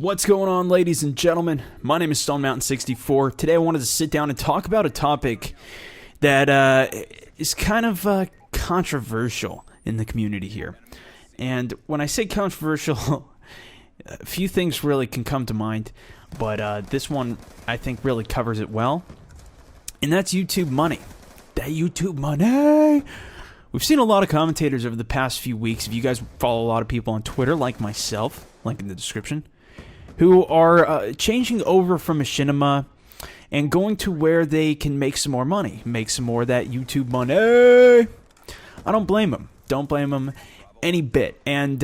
What's going on, ladies and gentlemen? My name is StoneMountain64. Today I wanted to sit down and talk about a topic that is kind of controversial in the community here. And when I say controversial, a few things really can come to mind, but this one I think really covers it well. And that's YouTube money. That YouTube money! We've seen a lot of commentators over the past few weeks. If you guys follow a lot of people on Twitter, like myself, link in the description, who are changing over from machinima and going to where they can make some more money, make some more of that YouTube money. I don't blame them. Don't blame them any bit. And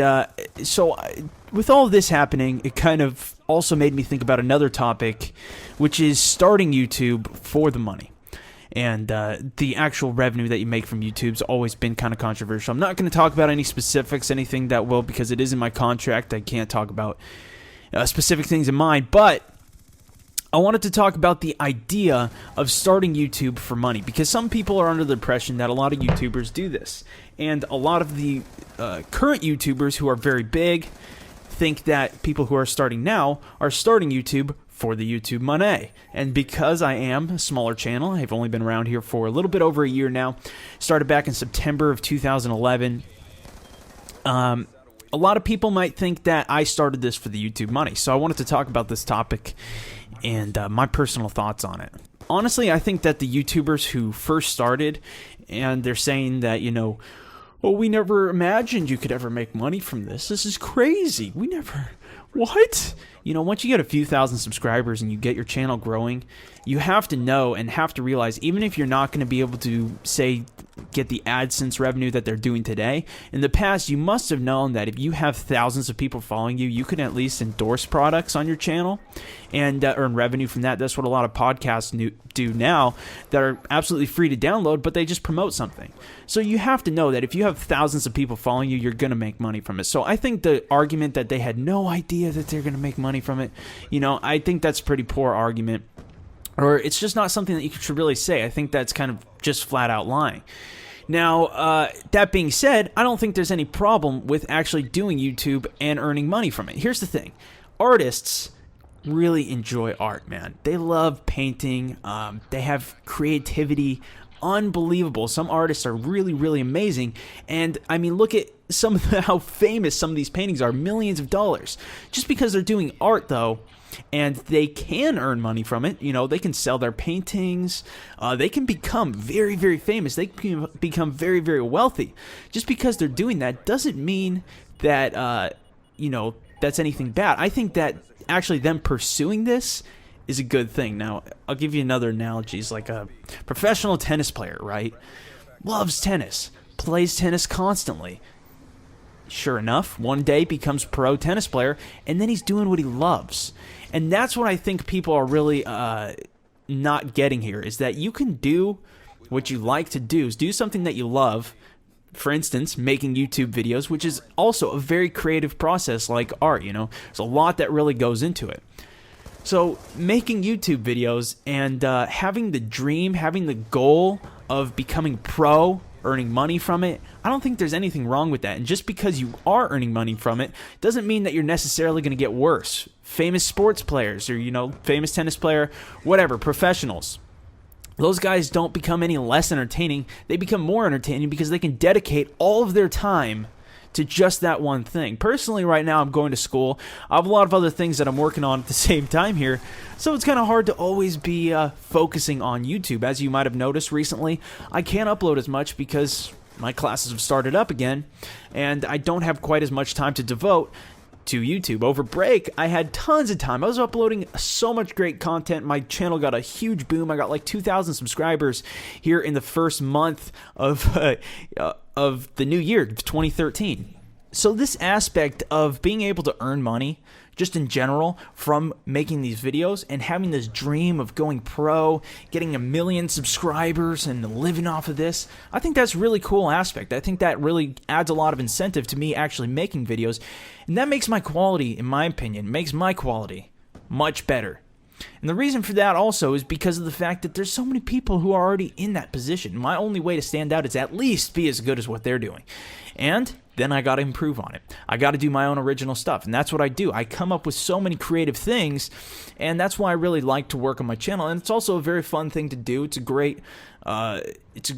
so with all of this happening, it kind of also made me think about another topic, which is starting YouTube for the money. And the actual revenue that you make from YouTube's always been kind of controversial. I'm not going to talk about any specifics, anything that will, because it is in my contract. I can't talk about specific things in mind, but I wanted to talk about the idea of starting YouTube for money, because some people are under the impression that a lot of YouTubers do this, and a lot of the current YouTubers who are very big think that people who are starting now are starting YouTube for the YouTube money. And because I am a smaller channel, I've only been around here for a little bit over a year now, started back in September of 2011, a lot of people might think that I started this for the YouTube money. So I wanted to talk about this topic and my personal thoughts on it. Honestly, I think that the YouTubers who first started and they're saying that, you know, well, we never imagined you could ever make money from this. This is crazy. We never... What? You know, once you get a few thousand subscribers and you get your channel growing, you have to know and have to realize, even if you're not going to be able to, say, get the AdSense revenue that they're doing today, in the past you must have known that if you have thousands of people following you, you can at least endorse products on your channel and earn revenue from that. That's what a lot of podcasts do now that are absolutely free to download, but they just promote something. So you have to know that if you have thousands of people following you, you're going to make money from it. So I think the argument that they had no idea that they're going to make money from it, you know, I think that's a pretty poor argument. Or it's just not something that you should really say. I think that's kind of just flat out lying. Now, that being said, I don't think there's any problem with actually doing YouTube and earning money from it. Here's the thing. Artists really enjoy art, man. They love painting. They have creativity. Unbelievable. Some artists are really, really amazing. And, I mean, look at how famous some of these paintings are. Millions of dollars. Just because they're doing art, though, and they can earn money from it. You know, they can sell their paintings. They can become very, very famous. They can become very, very wealthy. Just because they're doing that doesn't mean that, you know, that's anything bad. I think that actually them pursuing this is a good thing. Now, I'll give you another analogy. It's like a professional tennis player, right? Loves tennis. Plays tennis constantly. Sure enough, one day becomes pro tennis player, and then he's doing what he loves. And that's what I think people are really not getting here, is that you can do what you like to do, is do something that you love. For instance, making YouTube videos, which is also a very creative process like art, you know. There's a lot that really goes into it. So making YouTube videos and having the dream, having the goal of becoming pro, earning money from it, I don't think there's anything wrong with that. And just because you are earning money from it doesn't mean that you're necessarily going to get worse. Famous sports players or, you know, famous tennis player, whatever, professionals. Those guys don't become any less entertaining. They become more entertaining because they can dedicate all of their time to just that one thing. Personally, right now, I'm going to school. I have a lot of other things that I'm working on at the same time here, so it's kind of hard to always be focusing on YouTube. As you might have noticed recently, I can't upload as much because my classes have started up again, and I don't have quite as much time to devote to YouTube. Over break, I had tons of time. I was uploading so much great content. My channel got a huge boom. I got like 2,000 subscribers here in the first month of the new year, 2013. So this aspect of being able to earn money, just in general, from making these videos and having this dream of going pro, getting 1 million subscribers and living off of this, I think that's a really cool aspect. I think that really adds a lot of incentive to me actually making videos, and that makes my quality, in my opinion, makes my quality much better. And the reason for that also is because of the fact that there's so many people who are already in that position. My only way to stand out is at least be as good as what they're doing. And then I got to improve on it. I got to do my own original stuff, and that's what I do. I come up with so many creative things, and that's why I really like to work on my channel. And it's also a very fun thing to do. It's a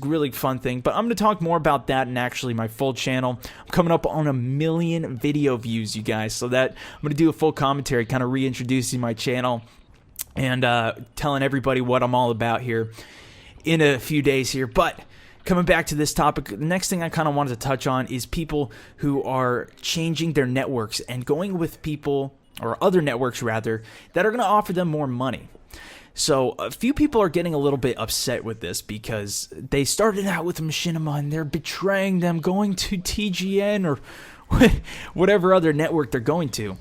really fun thing. But I'm going to talk more about that in actually my full channel. I'm coming up on 1 million video views, you guys. So that I'm going to do a full commentary, kind of reintroducing my channel and telling everybody what I'm all about here in a few days here. But coming back to this topic, the next thing I kind of wanted to touch on is people who are changing their networks and going with people, or other networks rather, that are going to offer them more money. So a few people are getting a little bit upset with this because they started out with Machinima and they're betraying them, going to TGN or whatever other network they're going to.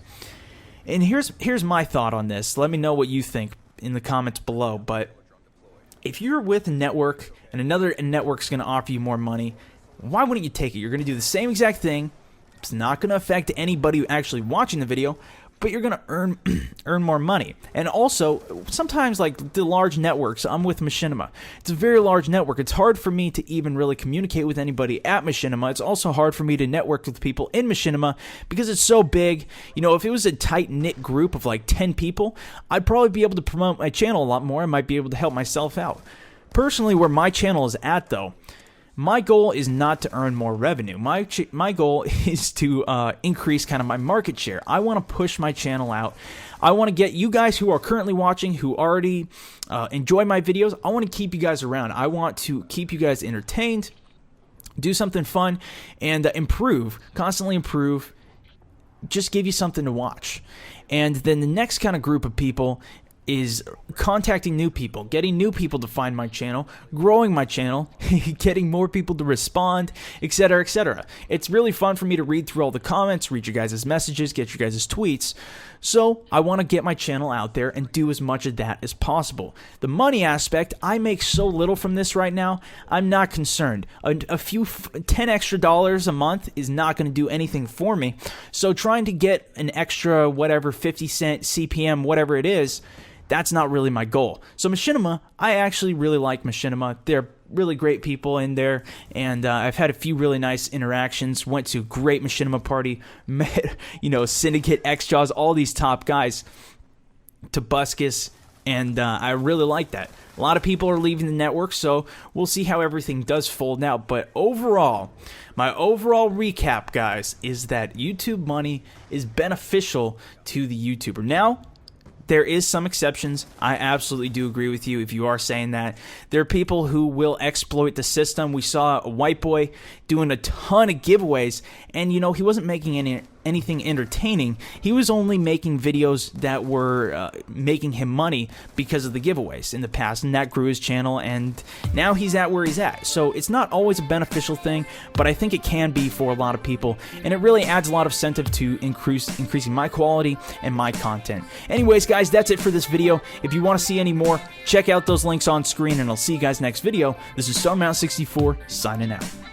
And here's my thought on this. Let me know what you think in the comments below. But if you're with a network and another network's going to offer you more money, why wouldn't you take it? You're going to do the same exact thing. It's not going to affect anybody actually watching the video, but you're going to earn more money. And also, sometimes like the large networks, I'm with Machinima. It's a very large network. It's hard for me to even really communicate with anybody at Machinima. It's also hard for me to network with people in Machinima because it's so big. You know, if it was a tight-knit group of like 10 people, I'd probably be able to promote my channel a lot more. I might be able to help myself out. Personally, where my channel is at though, my goal is not to earn more revenue. My goal is to increase kind of my market share. I want to push my channel out. I want to get you guys who are currently watching, who already enjoy my videos, I want to keep you guys around. I want to keep you guys entertained, do something fun, and constantly improve, just give you something to watch. And then the next kind of group of people is contacting new people, getting new people to find my channel, growing my channel, getting more people to respond, etc., etc. It's really fun for me to read through all the comments, read your guys' messages, get your guys' tweets. So I want to get my channel out there and do as much of that as possible. The money aspect, I make so little from this right now, I'm not concerned. A few $10 extra a month is not going to do anything for me. So trying to get an extra whatever 50 cent CPM, whatever it is, that's not really my goal. So Machinima, I actually really like Machinima. They're really great people in there, and I've had a few really nice interactions. Went to a great Machinima party, met, Syndicate, X-Jaws, all these top guys, Tobuscus, and I really like that. A lot of people are leaving the network, so we'll see how everything does fold out. But overall, my overall recap, guys, is that YouTube money is beneficial to the YouTuber. Now, there is some exceptions. I absolutely do agree with you if you are saying that. There are people who will exploit the system. We saw a white boy doing a ton of giveaways, and he wasn't making anything entertaining. He was only making videos that were making him money because of the giveaways in the past, and that grew his channel, and now he's at where he's at. So it's not always a beneficial thing, but I think it can be for a lot of people, and it really adds a lot of incentive to increasing my quality and my content. Anyways, guys, that's it for this video. If you want to see any more, check out those links on screen, and I'll see you guys next video. This is StarMount64 signing out.